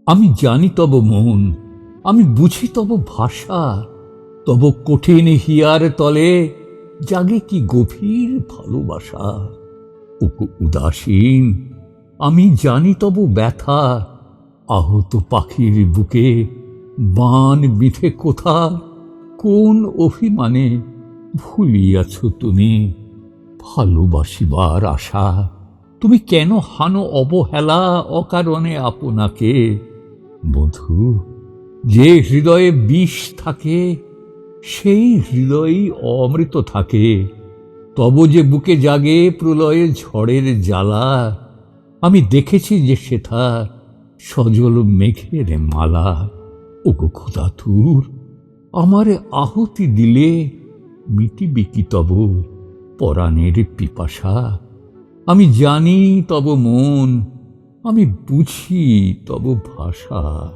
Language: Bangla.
আমি জানি তব মন, আমি বুঝি তব ভাষা, তব কঠিন হিয়ার তলে জাগে কি গভীর ভালোবাসা। উদাসীন, আমি জানি তব ব্যথা, আহত পাখির বুকে বান বিঁধে কোথা, কোন অভিমানে ভুলিয়াছ তুমি ভালোবাসিবার আশা। তুমি কেন হানো অবহেলা অকারণে আপনাকে। বধূ, যে হৃদয়ে বিষ থাকে সেই হৃদয়ই অমৃত থাকে। তব যে বুকে জাগে প্রলয়ে ঝড়ের জ্বালা, আমি দেখেছি যে সেথা সজল মেঘের মালা। ওগো ক্ষুধাতুর, আমারে আহুতি দিলে মিটিবে কি তব পরাণের পিপাসা। আমি জানি তব মন, আমি বুঝি তব ভাষা।